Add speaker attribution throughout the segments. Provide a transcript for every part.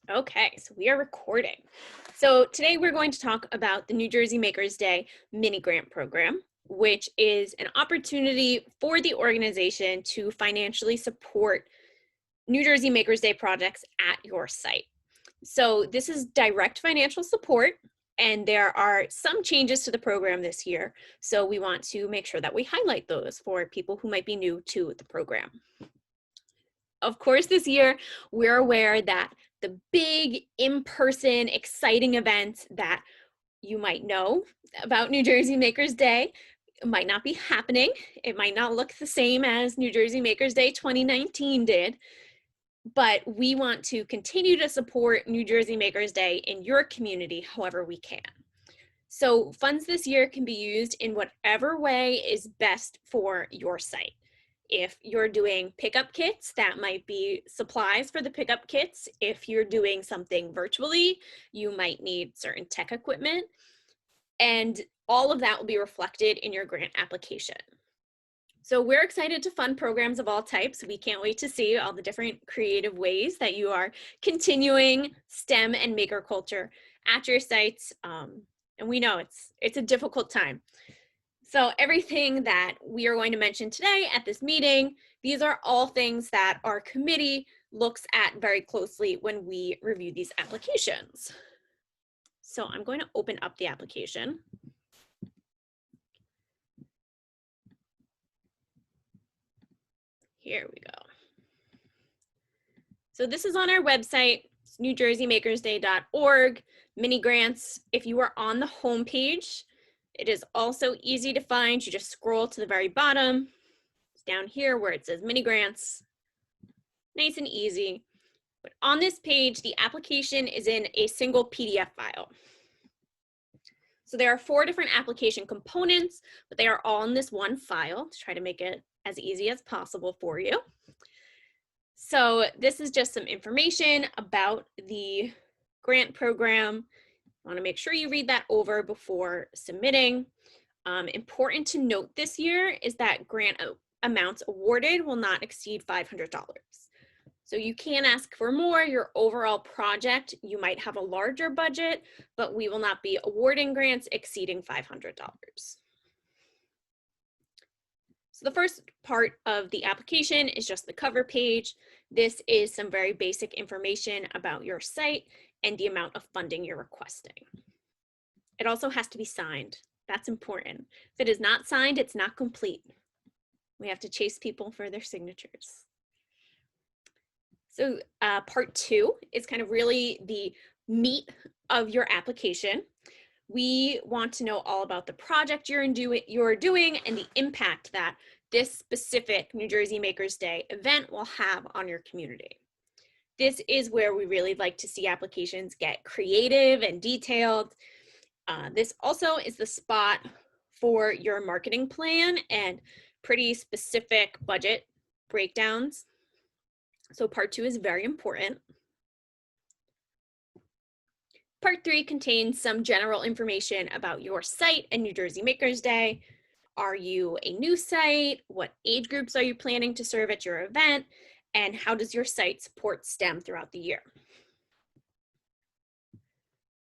Speaker 1: Okay, so we are recording. So today we're going to talk about the New Jersey Makers Day Mini-Grant Program, which is an opportunity for the organization to financially support New Jersey Makers Day projects at your site. So this is direct financial support, and there are some changes to the program this year. So we want to make sure that we highlight those for people who might be new to the program. Of course, this year, we're aware that the big in-person exciting events that you might know about New Jersey Makers Day might not be happening. It might not look the same as New Jersey Makers Day 2019 did, but we want to continue to support New Jersey Makers Day in your community however we can. So funds this year can be used in whatever way is best for your site. If you're doing pickup kits, that might be supplies for the pickup kits. If you're doing something virtually, you might need certain tech equipment. And all of that will be reflected in your grant application. So we're excited to fund programs of all types. We can't wait to see all the different creative ways that you are continuing STEM and maker culture at your sites. And we know it's a difficult time. So everything that we are going to mention today at this meeting, these are all things that our committee looks at very closely when we review these applications. So I'm going to open up the application. Here we go. So this is on our website, newjerseymakersday.org, mini grants. If you are on the home page, it is also easy to find. You just scroll to the very bottom. It's down here where it says mini grants. Nice and easy. But on this page, the application is in a single PDF file. So there are 4 different application components, but they are all in this one file to try to make it as easy as possible for you. So this is just some information about the grant program. I want to make sure you read that over before submitting. Important to note this year is that grant amounts awarded will not exceed $500. So you can ask for more. Your overall project, you might have a larger budget, but we will not be awarding grants exceeding $500. So the first part of the application is just the cover page. This is some very basic information about your site and the amount of funding you're requesting. It also has to be signed. That's important. If it is not signed, it's not complete. We have to chase people for their signatures. So part 2 is kind of really the meat of your application. We want to know all about the project you're doing and the impact that this specific New Jersey Makers Day event will have on your community. This is where we really like to see applications get creative and detailed. This also is the spot for your marketing plan and pretty specific budget breakdowns. So part 2 is very important. Part 3 contains some general information about your site and New Jersey Makers Day. Are you a new site? What age groups are you planning to serve at your event? And how does your site support STEM throughout the year?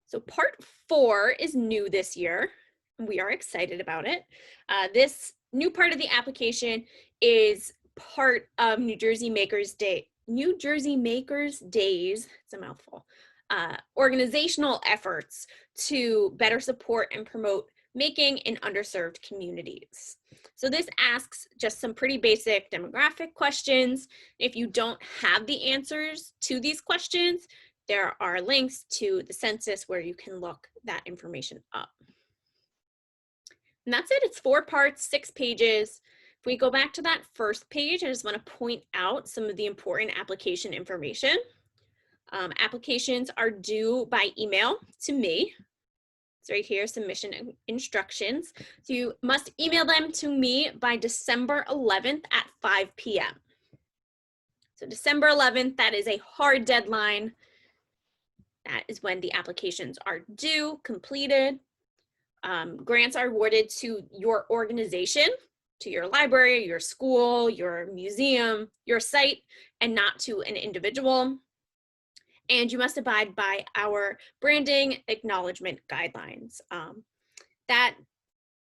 Speaker 1: So part 4 is new this year, and we are excited about it. This new part of the application is part of New Jersey Makers Days, it's a mouthful, organizational efforts to better support and promote making in underserved communities. So this asks just some pretty basic demographic questions. If you don't have the answers to these questions, there are links to the census where you can look that information up. And that's it. It's 4 parts, 6 pages. If we go back to that first page, I just want to point out some of the important application information. Applications are due by email to me. It's right here, submission instructions. So you must email them to me by December 11th at 5 p.m. So December 11th, that is a hard deadline. That is when the applications are due, completed. Grants are awarded to your organization, to your library, your school, your museum, your site, and not to an individual. and you must abide by our branding acknowledgement guidelines. That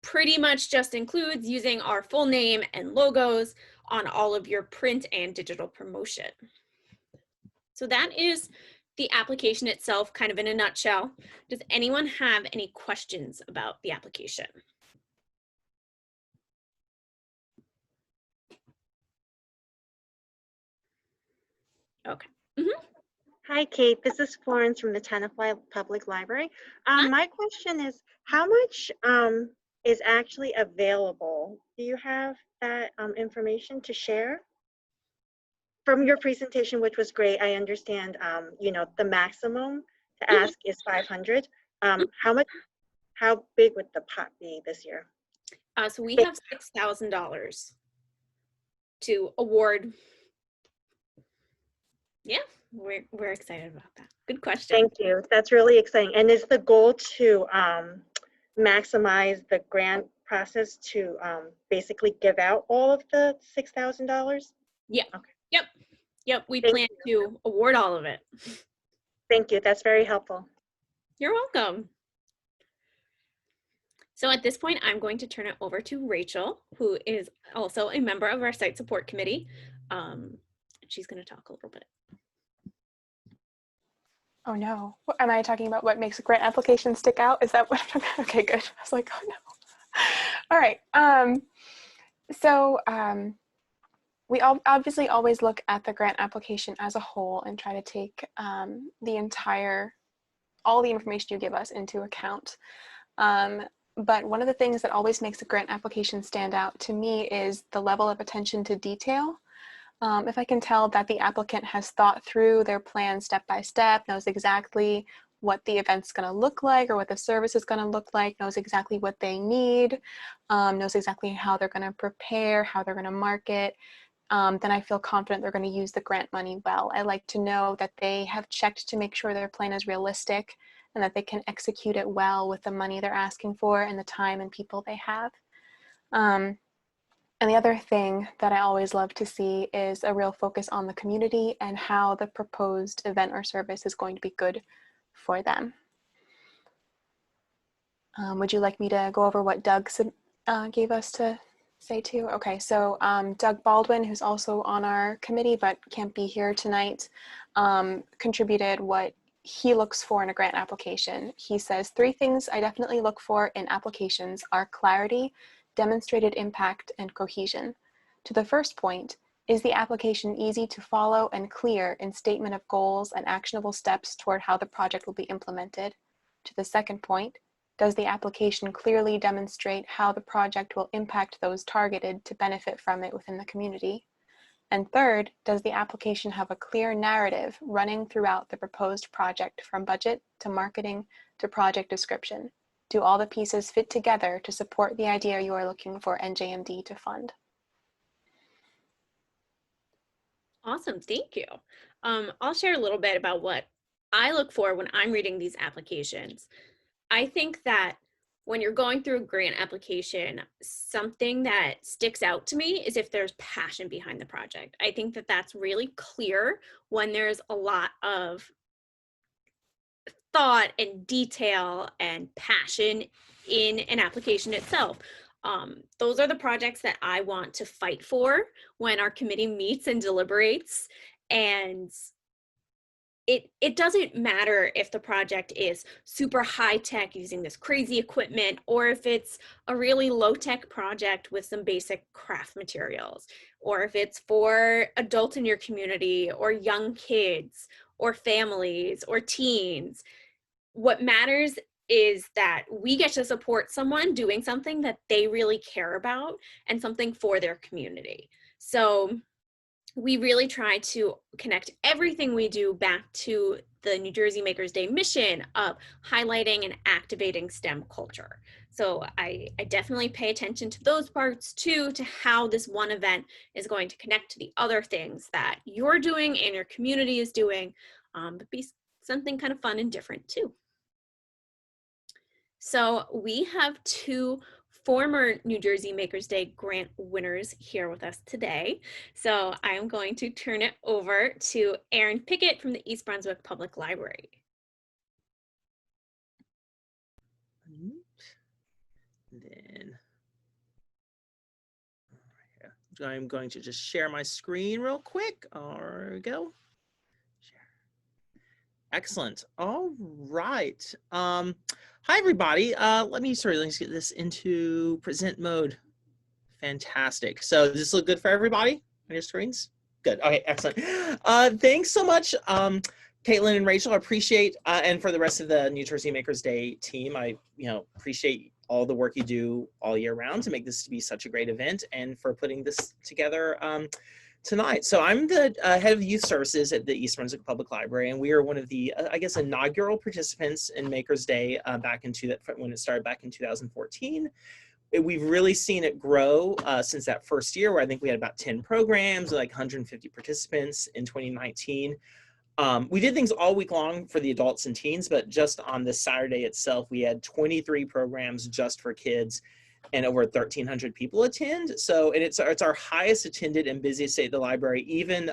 Speaker 1: pretty much just includes using our full name and logos on all of your print and digital promotion. So that is the application itself, kind of in a nutshell. Does anyone have any questions about the application? Okay.
Speaker 2: Hi, Kate. This is Florence from the Tenafly Public Library.
Speaker 1: Hi.
Speaker 2: My question is, how much is actually available? Do you have that information to share? From your presentation, which was great, I understand, the maximum to ask is 500. How big would the pot be this year?
Speaker 1: So we have $6,000 to award. Yeah, we're excited about that. Good question.
Speaker 2: Thank you. That's really exciting. And is the goal to maximize the grant process to basically give out all of the $6,000?
Speaker 1: Yeah.
Speaker 2: Okay.
Speaker 1: Yep. We
Speaker 2: Thank
Speaker 1: plan to award all of it.
Speaker 2: Thank you. That's very helpful.
Speaker 1: You're welcome. So at this point, I'm going to turn it over to Rachel, who is also a member of our site support committee. She's going to talk a little bit.
Speaker 3: Oh no, am I talking about what makes a grant application stick out? Is that what I'm talking about? Okay, good. I was like, oh no. All right, we obviously always look at the grant application as a whole and try to take all the information you give us into account. But one of the things that always makes a grant application stand out to me is the level of attention to detail. If I can tell that the applicant has thought through their plan step by step, knows exactly what the event's going to look like or what the service is going to look like, knows exactly what they need, knows exactly how they're going to prepare, how they're going to market, then I feel confident they're going to use the grant money well. I like to know that they have checked to make sure their plan is realistic and that they can execute it well with the money they're asking for and the time and people they have. And the other thing that I always love to see is a real focus on the community and how the proposed event or service is going to be good for them. Would you like me to go over what Doug gave us to say too? Okay, so Doug Baldwin, who's also on our committee but can't be here tonight, contributed what he looks for in a grant application. He says, 3 things I definitely look for in applications are clarity, demonstrated impact, and cohesion. To the first point, is the application easy to follow and clear in statement of goals and actionable steps toward how the project will be implemented? To the second point, does the application clearly demonstrate how the project will impact those targeted to benefit from it within the community? And third, does the application have a clear narrative running throughout the proposed project from budget to marketing to project description? Do all the pieces fit together to support the idea you are looking for NJMD to fund?
Speaker 1: Awesome, thank you. I'll share a little bit about what I look for when I'm reading these applications. I think that when you're going through a grant application, something that sticks out to me is if there's passion behind the project. I think that that's really clear when there's a lot of thought and detail and passion in an application itself. Those are the projects that I want to fight for when our committee meets and deliberates. And it doesn't matter if the project is super high tech using this crazy equipment, or if it's a really low tech project with some basic craft materials, or if it's for adults in your community or young kids or families or teens. What matters is that we get to support someone doing something that they really care about and something for their community. So we really try to connect everything we do back to the New Jersey Makers Day mission of highlighting and activating STEM culture. So I definitely pay attention to those parts too, to how this one event is going to connect to the other things that you're doing and your community is doing, but be something kind of fun and different too. So we have 2 former New Jersey Makers Day grant winners here with us today. So I am going to turn it over to Erin Pickett from the East Brunswick Public Library.
Speaker 4: Then I'm going to just share my screen real quick. There we go. Share. Excellent. All right. Hi, everybody. Let me get this into present mode. Fantastic. So does this look good for everybody on your screens? Good. Okay, excellent. Thanks so much, Caitlin and Rachel. I appreciate, and for the rest of the New Jersey Makers Day team, I appreciate all the work you do all year round to make this to be such a great event, and for putting this together tonight. So I'm the head of youth services at the East Brunswick Public Library, and we are one of the, I guess, inaugural participants in Makers Day back into that when it started back in 2014. We've really seen it grow since that first year, where I think we had about 10 programs, like 150 participants in 2019. We did things all week long for the adults and teens, but just on this Saturday itself, we had 23 programs just for kids, and over 1,300 people attend. So, and it's our highest attended and busiest day at the library, even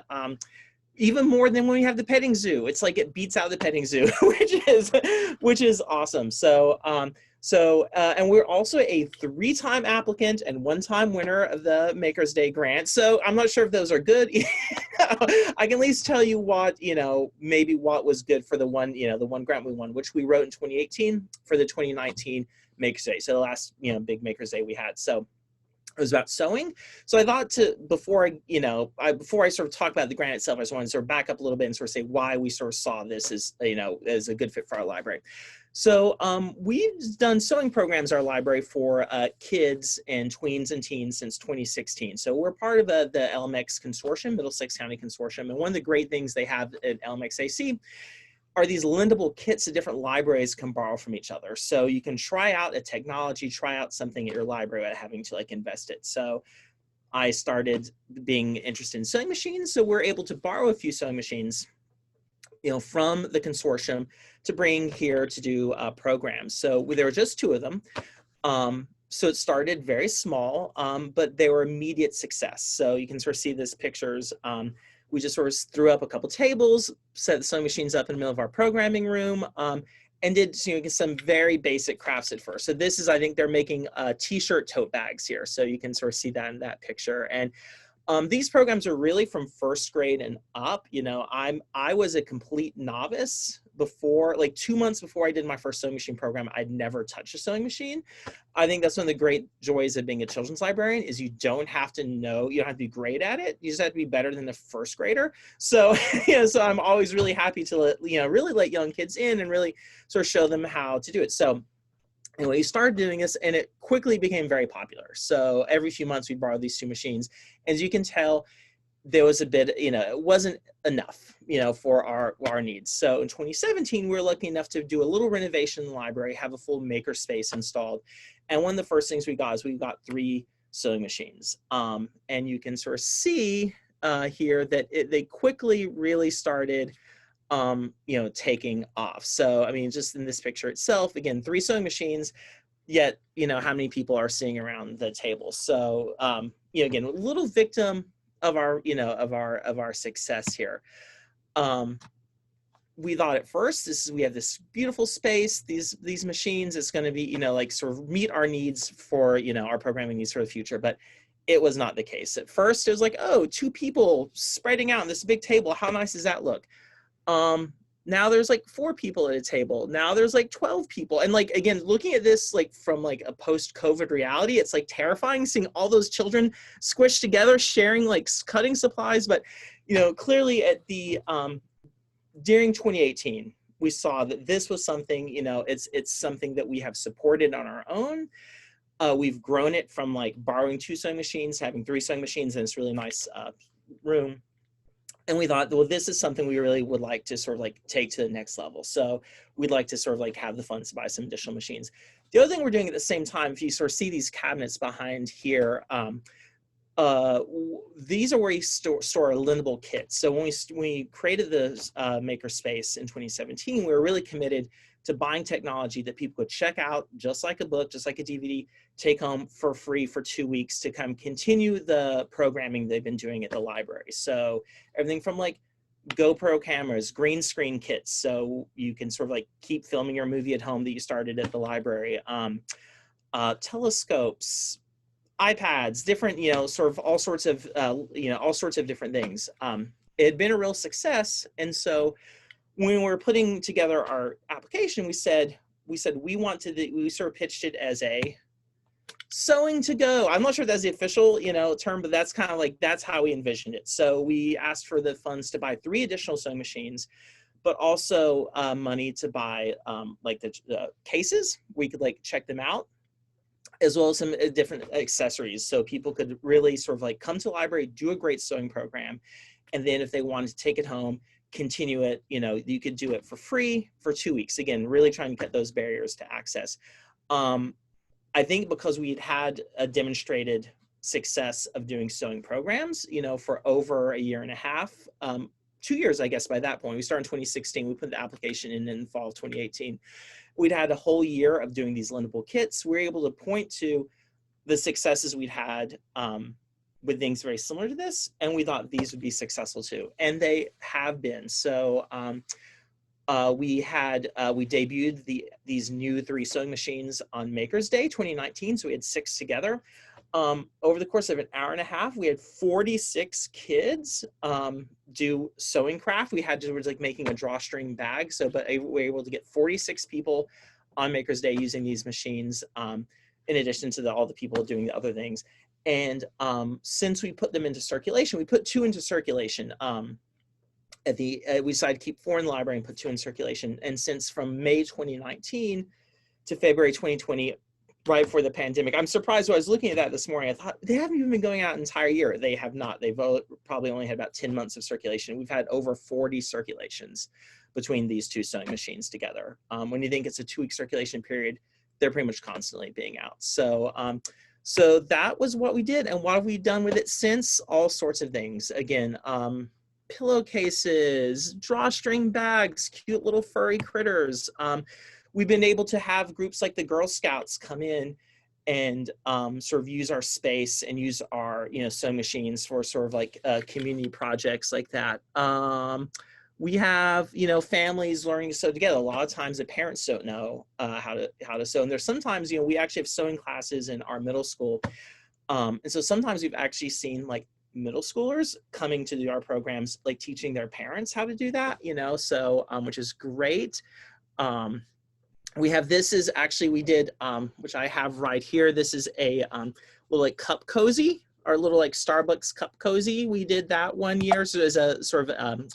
Speaker 4: more than when we have the petting zoo. It's like it beats out the petting zoo, which is awesome. So, and we're also a 3-time applicant and 1-time winner of the Makers Day grant. So I'm not sure if those are good. I can at least tell you what, maybe what was good for the one grant we won, which we wrote in 2018 for the 2019 Makers Day. So the last, big Makers Day we had. So it was about sewing. So I thought before I sort of talk about the grant itself, I just wanted to sort of back up a little bit and sort of say why we sort of saw this as, as a good fit for our library. So we've done sewing programs at our library for kids and tweens and teens since 2016. So we're part of the LMX consortium, Middlesex County Consortium. And one of the great things they have at LMXAC are these lendable kits that different libraries can borrow from each other. So you can try out a technology, try out something at your library without having to invest it. So I started being interested in sewing machines. So we're able to borrow a few sewing machines from the consortium to bring here to do programs. So there were just 2 of them. So it started very small, but they were immediate success. So you can sort of see these pictures. We just sort of threw up a couple tables, set the sewing machines up in the middle of our programming room, and did some very basic crafts at first. So this is, I think they're making t-shirt tote bags here. So you can sort of see that in that picture. And these programs are really from 1st grade and up. I was a complete novice before, 2 months before I did my first sewing machine program. I'd never touched a sewing machine. I think that's one of the great joys of being a children's librarian is you don't have to know, you don't have to be great at it. You just have to be better than the 1st grader. So, so I'm always really happy to really let young kids in and really sort of show them how to do it. So anyway, we started doing this and it quickly became very popular. So every few months we borrowed these 2 machines. As you can tell, there was a bit, it wasn't enough, for our needs. So in 2017, we were lucky enough to do a little renovation in the library, have a full maker space installed. And one of the first things we got is we got 3 sewing machines. And you can sort of see here that they quickly really started taking off. So, I mean, just in this picture itself, again, 3 sewing machines, yet, how many people are sitting around the table. So, again, a little victim of our, of our success here. We thought at first, we have this beautiful space, these machines, it's going to be, sort of meet our needs for, our programming needs for the future. But it was not the case. At first, it was like, oh, 2 people spreading out on this big table. How nice does that look? Now there's 4 people at a table. Now there's 12 people. And again, looking at this from a post-COVID reality, it's terrifying seeing all those children squished together, sharing cutting supplies. But, clearly at the, during 2018, we saw that this was something, it's something that we have supported on our own. We've grown it from borrowing 2 sewing machines, having 3 sewing machines in this really nice room. And we thought, well, this is something we really would like to sort of take to the next level. So we'd like to sort of have the funds to buy some additional machines. The other thing we're doing at the same time, if you sort of see these cabinets behind here, these are where you store a lendable kit. So when we created the maker space in 2017, we were really committed to buying technology that people could check out just like a book, just like a DVD, take home for free for 2 weeks to kind of continue the programming they've been doing at the library. So everything from like GoPro cameras, green screen kits, so you can sort of like keep filming your movie at home that you started at the library, telescopes, iPads, different, sort of all sorts of, all sorts of different things. It had been a real success. And so when we were putting together our application, we said we sort of pitched it as a sewing to go. I'm not sure if that's the official, term, but that's kind of like, that's how we envisioned it. So we asked for the funds to buy 3 additional sewing machines, but also money to buy like the cases. We could like check them out, as well as some different accessories. So people could really sort of like come to the library, do a great sewing program. And then if they wanted to take it home, continue it, you could do it for free for 2 weeks. Again, really trying to cut those barriers to access. I think because we had a demonstrated success of doing sewing programs, for over 1.5 years, 2 years, I guess, by that point. We started in 2016, we put the application in the fall of 2018. We'd had a whole year of doing these lendable kits. We were able to point to the successes we'd had with things very similar to this, and we thought these would be successful too, and they have been. So we debuted these new 3 sewing machines on Maker's Day 2019, so we had 6 together. Over the course of 1.5 hours, we had 46 kids do sewing craft. We had to, like making a drawstring bag. But we were able to get 46 people on Maker's Day using these machines, in addition to all the people doing the other things. And since we put them into circulation, we put 2 into circulation. We decided to keep 4 in the library and put 2 in circulation. And since from May 2019 to February 2020, right before the pandemic, I'm surprised when I was looking at that this morning. I thought they haven't even been going out an entire year. They have not. They've probably only had about 10 months of circulation. We've had over 40 circulations between these 2 sewing machines together. When you think it's a 2-week circulation period, they're pretty much constantly being out. So that was what we did. And what have we done with it since? All sorts of things. Again, pillowcases, drawstring bags, cute little furry critters. We've been able to have groups like the Girl Scouts come in and sort of use our space and use our sewing machines for sort of like community projects like that. We have families learning to sew together. A lot of times the parents don't know how to sew, and there's sometimes we actually have sewing classes in our middle school, and so sometimes we've actually seen like middle schoolers coming to do our programs, like teaching their parents how to do that, so which is great. We have, this is actually, we did, which I have right here. This is a little like cup cozy, our little like Starbucks cup cozy. We did that one year. So as a sort of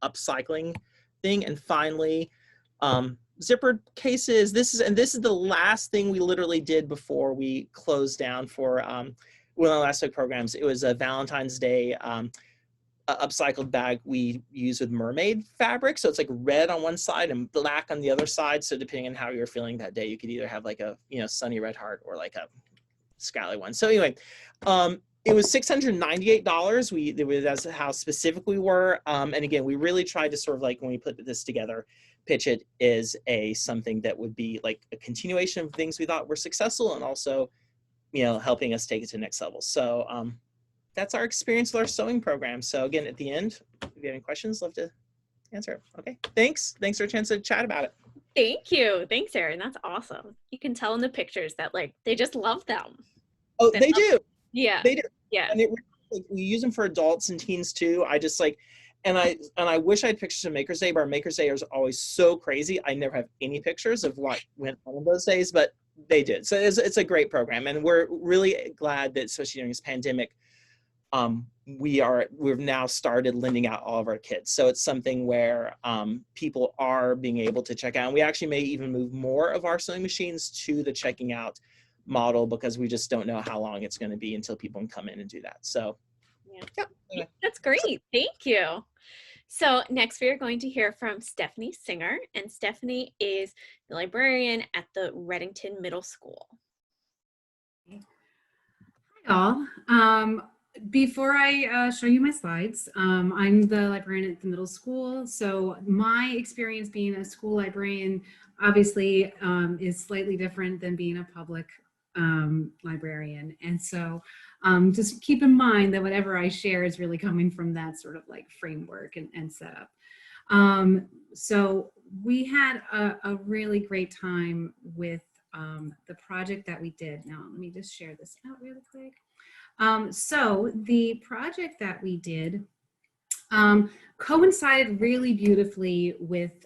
Speaker 4: upcycling thing. And finally, zippered cases. This is the last thing we literally did before we closed down for one of the last programs. It was a Valentine's Day upcycled bag we use with mermaid fabric. So it's like red on one side and black on the other side. So depending on how you're feeling that day, you could either have like a, sunny red heart or like a scally one. So anyway, it was $698. That's how specific we were. And again, we really tried to sort of like, when we put this together, pitch it as something that would be like a continuation of things we thought were successful, and also, helping us take it to the next level. So, that's our experience with our sewing program. So again, at the end, if you have any questions, love to answer it. Okay, thanks. Thanks for a chance to chat about it.
Speaker 1: Thank you. Thanks, Erin. That's awesome. You can tell in the pictures that like they just love them.
Speaker 4: Oh, they do.
Speaker 1: Yeah.
Speaker 4: They do.
Speaker 1: Yeah.
Speaker 4: And we use them for adults and teens too. I just like, and I wish I had pictures of Maker's Day, but our Maker's Day is always so crazy. I never have any pictures of what went on those days, but they did. So it's a great program, and we're really glad that, especially during this pandemic, we've now started lending out all of our kits. So it's something where people are being able to check out. And we actually may even move more of our sewing machines to the checking out model, because we just don't know how long it's going to be until people can come in and do that. So
Speaker 1: yeah. That's great. Thank you. So next we are going to hear from Stephanie Singer, and Stephanie is the librarian at the Reddington Middle School.
Speaker 5: Hi all. before I show you my slides, I'm the librarian at the middle school. So my experience being a school librarian obviously is slightly different than being a public librarian. And so just keep in mind that whatever I share is really coming from that sort of like framework and setup. So we had a really great time with the project that we did. Now, let me just share this out really quick. So the project that we did coincided really beautifully with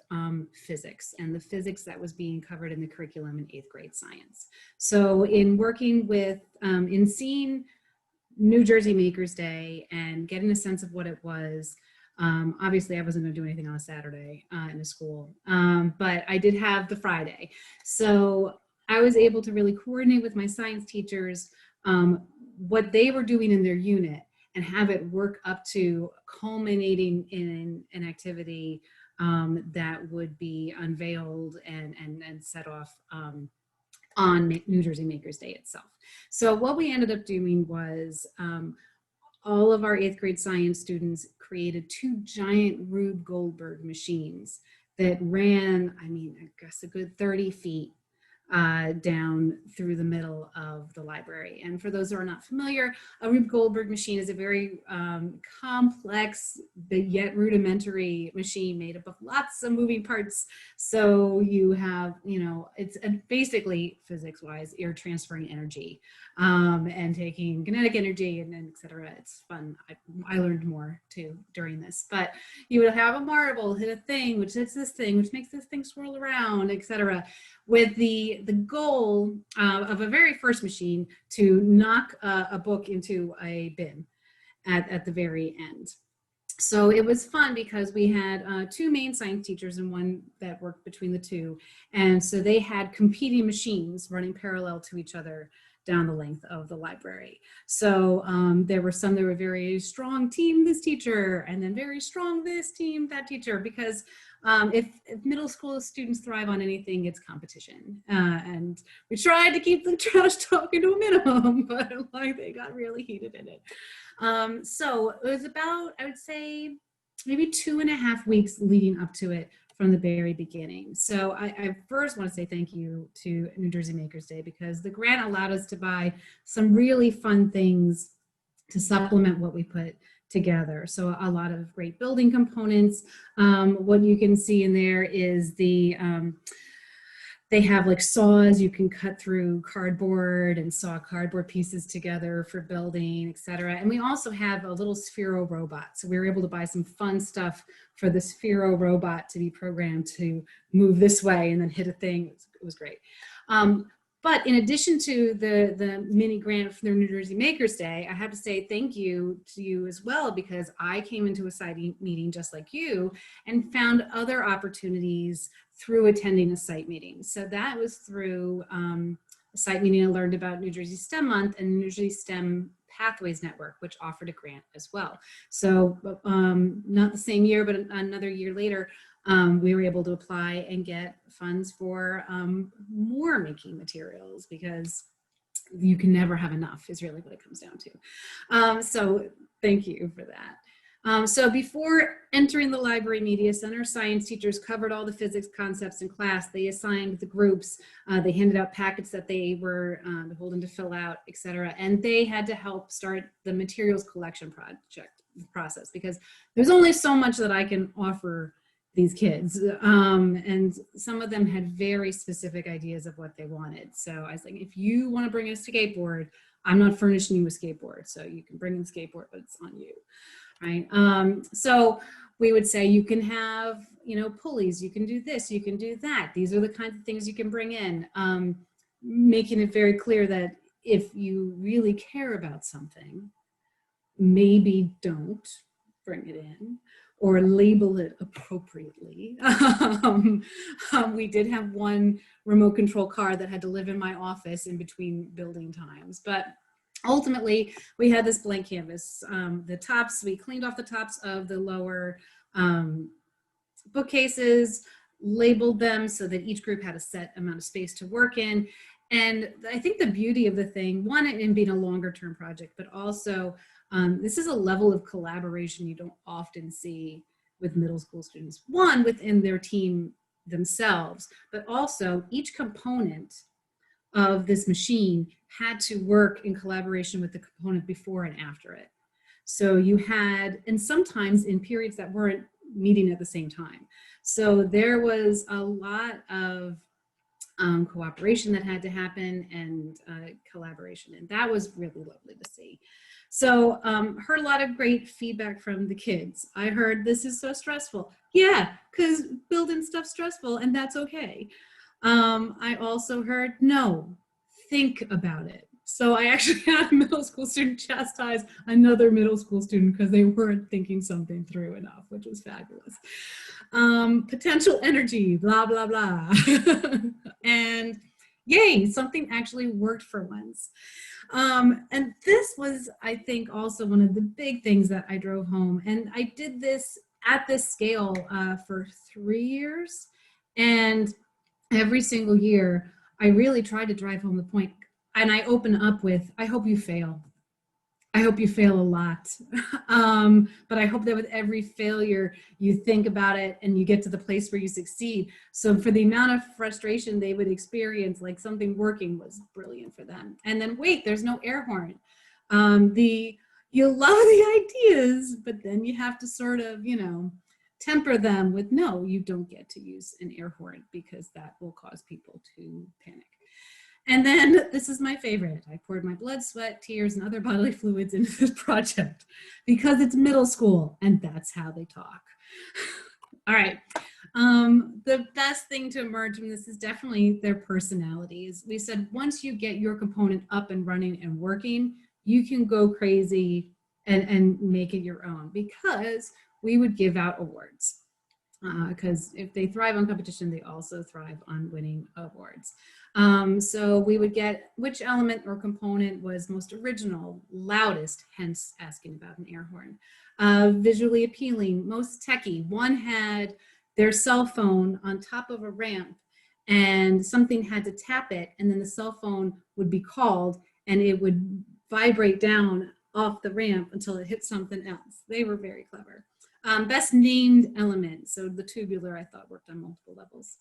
Speaker 5: physics and the physics that was being covered in the curriculum in 8th grade science. So in working with, in seeing New Jersey Makers Day and getting a sense of what it was, obviously I wasn't gonna do anything on a Saturday in a school, but I did have the Friday. So I was able to really coordinate with my science teachers what they were doing in their unit and have it work up to culminating in an activity that would be unveiled and set off on New Jersey Makers Day itself. So what we ended up doing was all of our 8th grade science students created 2 giant Rube Goldberg machines that ran, I mean, I guess a good 30 feet down through the middle of the library. And for those who are not familiar, a Rube Goldberg machine is a very complex but yet rudimentary machine made up of lots of moving parts. So you have, you know, it's basically physics-wise, you're transferring energy and taking kinetic energy and et cetera. It's fun. I learned more too during this, but you would have a marble hit a thing, which hits this thing, which makes this thing swirl around, et cetera, with the goal of a very first machine to knock a book into a bin at the very end. So it was fun because we had 2 main science teachers and one that worked between the 2. And so they had competing machines running parallel to each other down the length of the library. So there were some that were very strong team this teacher and then very strong this team that teacher, because if middle school students thrive on anything, it's competition. And we tried to keep the trash talking to a minimum, but like they got really heated in it. So it was about, I would say, maybe 2.5 weeks leading up to it from the very beginning. So I first want to say thank you to New Jersey Makers Day, because the grant allowed us to buy some really fun things to supplement what we put together. So a lot of great building components. What you can see in there is the, they have like saws, you can cut through cardboard and saw cardboard pieces together for building, et cetera. And we also have a little Sphero robot. So we were able to buy some fun stuff for the Sphero robot to be programmed to move this way and then hit a thing. It was great. But in addition to the mini grant for the New Jersey Makers Day, I have to say thank you to you as well, because I came into a site meeting just like you and found other opportunities through attending a site meeting. So that was through a site meeting I learned about New Jersey STEM Month and New Jersey STEM Pathways Network, which offered a grant as well. So not the same year, but another year later, we were able to apply and get funds for more making materials, because you can never have enough is really what it comes down to. So thank you for that. So before entering the Library Media Center, science teachers covered all the physics concepts in class. They assigned the groups, they handed out packets that they were beholden to fill out, et cetera. And they had to help start the materials collection process, because there's only so much that I can offer these kids. And some of them had very specific ideas of what they wanted. So I was like, if you want to bring a skateboard, I'm not furnishing you a skateboard. So you can bring in the skateboard, but it's on you, right? So we would say you can have, you know, pulleys, you can do this, you can do that. These are the kinds of things you can bring in, making it very clear that if you really care about something, maybe don't bring it in, or label it appropriately. We did have one remote control car that had to live in my office in between building times, but ultimately we had this blank canvas. The tops, we cleaned off the tops of the lower bookcases, labeled them so that each group had a set amount of space to work in. And I think the beauty of the thing, one, in being a longer term project, but also This is a level of collaboration you don't often see with middle school students. One, within their team themselves, but also each component of this machine had to work in collaboration with the component before and after it. So you had, and sometimes in periods that weren't meeting at the same time. So there was a lot of cooperation that had to happen, and collaboration, and that was really lovely to see. So heard a lot of great feedback from the kids. I heard, this is so stressful. Yeah, because building stuff's stressful, and that's okay. I also heard, no, think about it. So I actually had a middle school student chastise another middle school student because they weren't thinking something through enough, which was fabulous. Potential energy, blah, blah, blah. And yay, something actually worked for once. And this was, I think, also one of the big things that I drove home. And I did this at this scale for 3 years. And every single year, I really tried to drive home the point. And I open up with, I hope you fail. I hope you fail a lot. But I hope that with every failure, you think about it and you get to the place where you succeed. So for the amount of frustration they would experience, like something working was brilliant for them. And then wait, there's no air horn. You love the ideas, but then you have to sort of, you know, temper them with, no, you don't get to use an air horn because that will cause people to panic. And then this is my favorite. I poured my blood, sweat, tears, and other bodily fluids into this project because it's middle school and that's how they talk. All right. The best thing to emerge from this is definitely their personalities. We said once you get your component up and running and working, you can go crazy and make it your own, because we would give out awards. Because if they thrive on competition, they also thrive on winning awards. So we would get which element or component was most original, loudest, hence asking about an air horn. Visually appealing, most techie. One had their cell phone on top of a ramp and something had to tap it, and then the cell phone would be called and it would vibrate down off the ramp until it hit something else. They were very clever. Best named element, so the tubular I thought worked on multiple levels.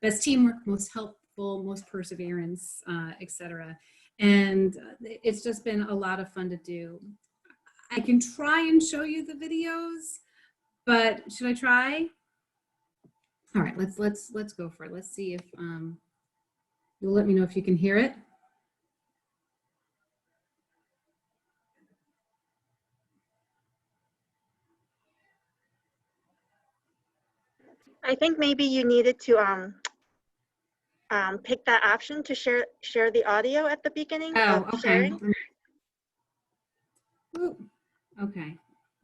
Speaker 5: Best teamwork, most helpful, most perseverance, etc. And it's just been a lot of fun to do. I can try and show you the videos, but should I try? All right, let's go for it. Let's see if you'll let me know if you can hear it.
Speaker 2: I think maybe you needed to pick that option to share the audio at the beginning
Speaker 5: Oh,
Speaker 2: of
Speaker 5: okay.
Speaker 2: sharing.
Speaker 5: Oop. Okay.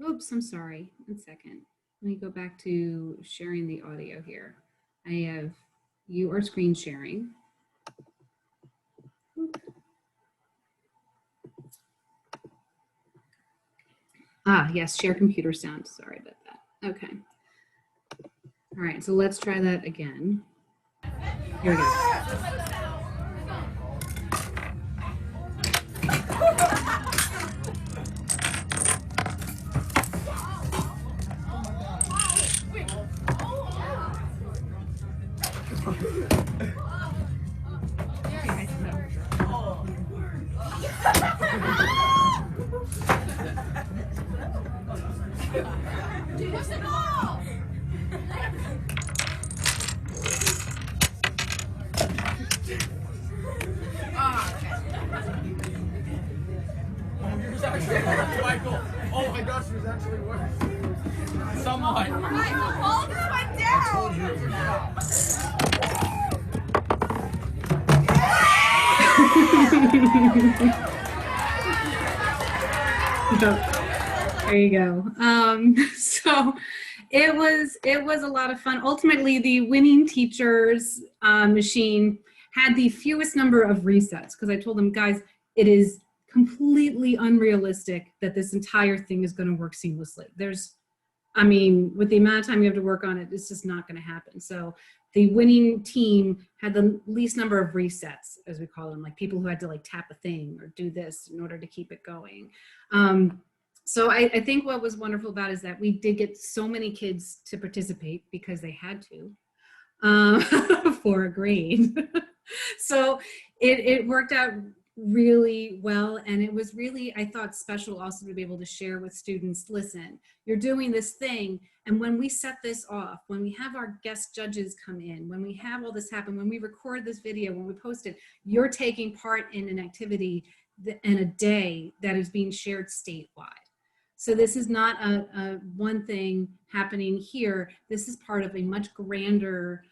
Speaker 5: Oops, I'm sorry. 1 second. Let me go back to sharing the audio here. I have, you are screen sharing. Oop. Ah, yes, share computer sound. Sorry about that. Okay. All right, so let's try that again. Here we go.
Speaker 6: Michael, oh my gosh, it was actually worse. Somewhat. Michael, all this went down. I told
Speaker 5: There you go. So it was a lot of fun. Ultimately, the winning teachers machine had the fewest number of resets, because I told them, guys, it is completely unrealistic that this entire thing is going to work seamlessly. I mean, with the amount of time you have to work on it, it's just not going to happen. So the winning team had the least number of resets, as we call them, like people who had to like tap a thing or do this in order to keep it going. So I think what was wonderful about it is that we did get so many kids to participate because they had to for a grade. So it worked out really well, and it was really, I thought, special also to be able to share with students, listen, you're doing this thing, and when we set this off, when we have our guest judges come in, when we have all this happen, when we record this video, when we post it, you're taking part in an activity and a day that is being shared statewide. So this is not a one thing happening here. This is part of a much grander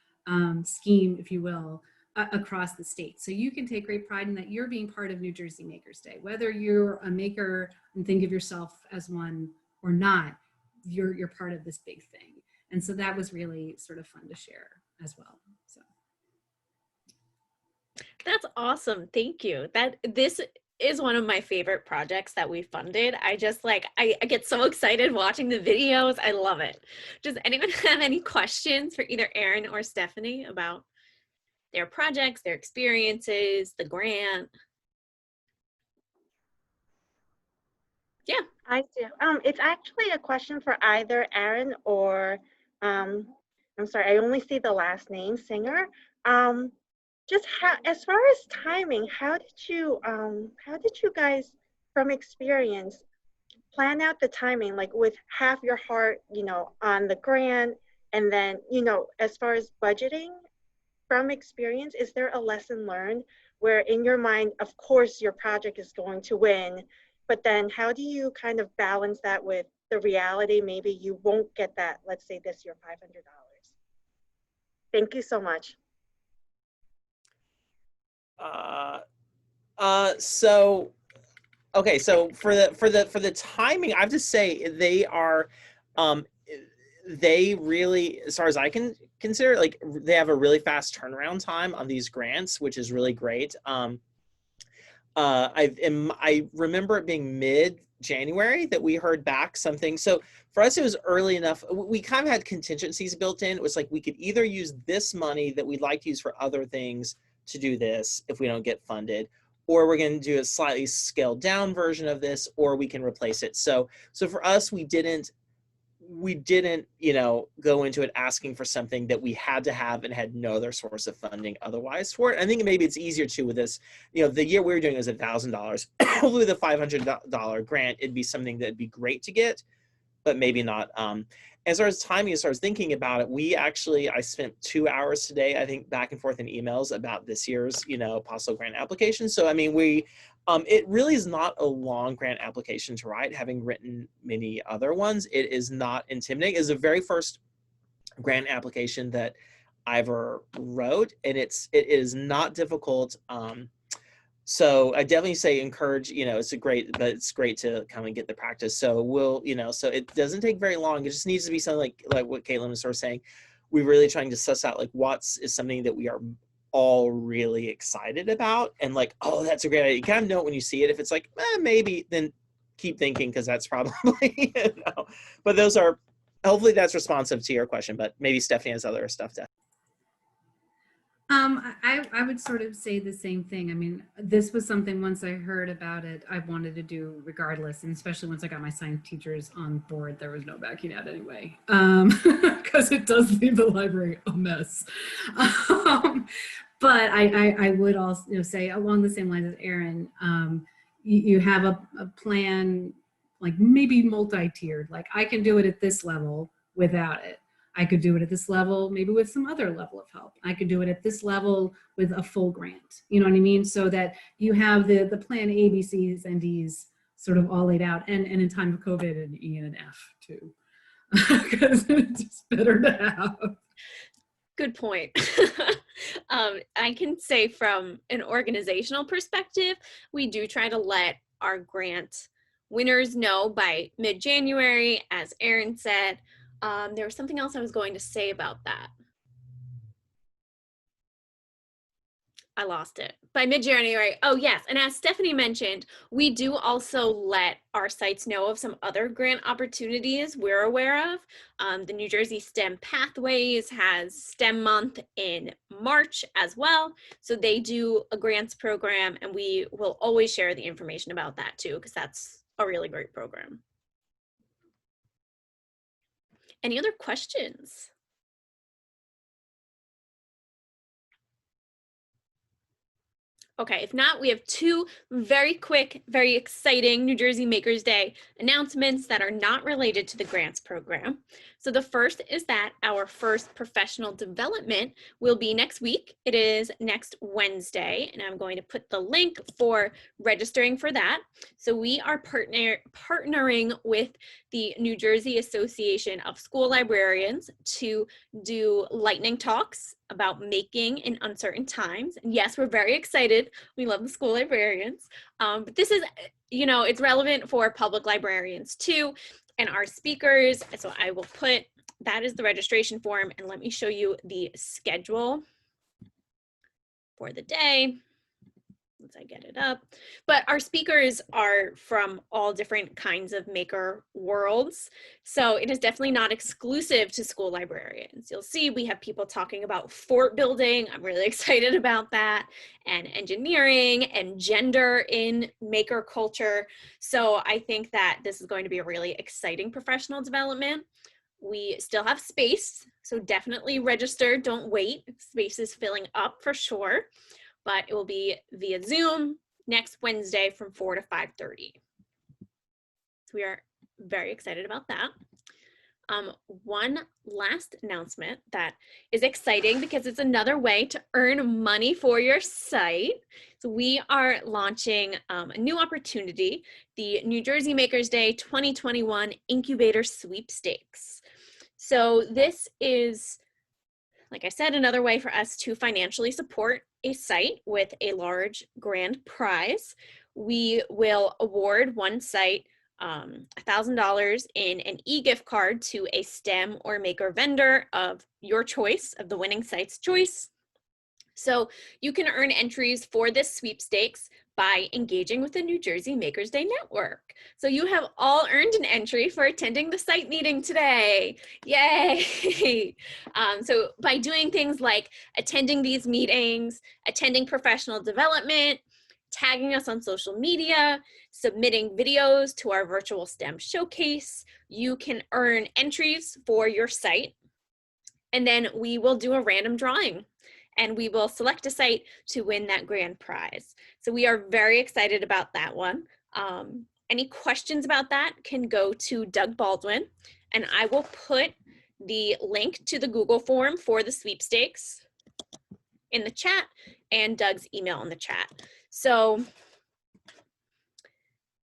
Speaker 5: scheme, if you will, across the state. So you can take great pride in that you're being part of New Jersey Makers Day. Whether you're a maker and think of yourself as one or not, you're part of this big thing. And so that was really sort of fun to share as well. So
Speaker 1: That's awesome. Thank you. This is one of my favorite projects that we funded. I just like, I get so excited watching the videos. I love it. Does anyone have any questions for either Erin or Stephanie about their projects, their experiences, the grant? Yeah.
Speaker 2: I do. It's actually a question for either Aaron or, I'm sorry, I only see the last name, Singer. Just how, as far as timing, how did you guys, from experience, plan out the timing, like with half your heart, on the grant, and then, as far as budgeting, from experience, is there a lesson learned where in your mind, of course, your project is going to win, but then how do you kind of balance that with the reality? Maybe you won't get that, let's say this year, $500. Thank you so much.
Speaker 4: So okay, so for the timing, I have to say they really, as far as I can consider, like they have a really fast turnaround time on these grants, which is really great. I remember it being mid-January that we heard back something. So for us, it was early enough. We kind of had contingencies built in. It was like we could either use this money that we'd like to use for other things to do this if we don't get funded, or we're going to do a slightly scaled down version of this, or we can replace it. So for us, we didn't, go into it asking for something that we had to have and had no other source of funding otherwise for it. I think maybe it's easier too with this, the year we were doing was $1,000. Hopefully the $500 grant, it'd be something that'd be great to get, but maybe not. As far as timing, as far as thinking about it, I spent 2 hours today, I think, back and forth in emails about this year's, possible grant application. So, I mean, it really is not a long grant application to write, having written many other ones. It is not intimidating. It's the very first grant application that I ever wrote, and it is not difficult. So I definitely say encourage, it's great to kind of get the practice. So so it doesn't take very long. It just needs to be something like what Caitlin was sort of saying. We're really trying to suss out like is something that we are all really excited about, and like, oh, that's a great idea. You kind of know it when you see it. If it's like, maybe, then keep thinking, because that's probably, but hopefully that's responsive to your question, but maybe Stephanie has other stuff to.
Speaker 5: I would sort of say the same thing. I mean, this was something, once I heard about it, I wanted to do regardless. And especially once I got my science teachers on board, there was no backing out anyway, because it does leave the library a mess. But I would also say, along the same lines as Erin, you have a plan, like maybe multi-tiered, like I can do it at this level without it. I could do it at this level, maybe with some other level of help. I could do it at this level with a full grant. You know what I mean? So that you have the plan A, B, C's, and D's sort of all laid out, and in time of COVID, an E and an F too, because it's just better to have.
Speaker 1: Good point. I can say from an organizational perspective, we do try to let our grant winners know by mid-January, as Erin said. There was something else I was going to say about that. I lost it. By mid-January, oh yes, and as Stephanie mentioned, we do also let our sites know of some other grant opportunities we're aware of. The New Jersey STEM Pathways has STEM Month in March as well. So they do a grants program, and we will always share the information about that too, because that's a really great program. Any other questions? Okay, if not, we have two very quick, very exciting New Jersey Makers Day announcements that are not related to the grants program. So the first is that our first professional development will be next week. It is next Wednesday, and I'm going to put the link for registering for that. So we are partnering with the New Jersey Association of School Librarians to do lightning talks about making in uncertain times. And yes, we're very excited. We love the school librarians. But this is, you know, it's relevant for public librarians too, and our speakers. So I will put, that is the registration form, and let me show you the schedule for the day. Once I get it up. But our speakers are from all different kinds of maker worlds. So it is definitely not exclusive to school librarians. You'll see we have people talking about fort building. I'm really excited about that, and engineering and gender in maker culture. So I think that this is going to be a really exciting professional development. We still have space, so definitely register, don't wait. Space is filling up for sure. But it will be via Zoom next Wednesday from 4 to 5:30. So we are very excited about that. One last announcement that is exciting because it's another way to earn money for your site. So we are launching a new opportunity, the New Jersey Makers Day 2021 Incubator Sweepstakes. So this is, like I said, another way for us to financially support a site with a large grand prize. We will award one site $1,000 in an e-gift card to a STEM or maker vendor of your choice, of the winning site's choice. So you can earn entries for this sweepstakes by engaging with the New Jersey Makers Day Network. So you have all earned an entry for attending the site meeting today. Yay! So by doing things like attending these meetings, attending professional development, tagging us on social media, submitting videos to our virtual STEM showcase, you can earn entries for your site. And then we will do a random drawing, and we will select a site to win that grand prize. So we are very excited about that one. Any questions about that can go to Doug Baldwin, and I will put the link to the Google form for the sweepstakes in the chat and Doug's email in the chat. So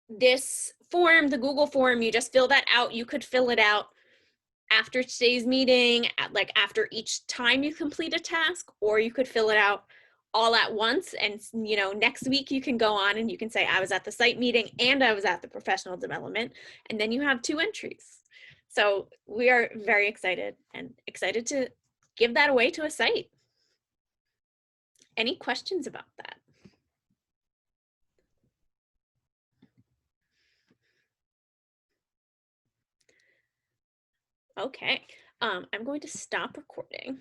Speaker 1: this form, the Google form, you just fill that out. You could fill it out after today's meeting, like after each time you complete a task, or you could fill it out all at once. And, you know, next week you can go on and you can say, I was at the site meeting and I was at the professional development, and then you have 2 entries. So we are very excited to give that away to a site. Any questions about that? Okay, I'm going to stop recording.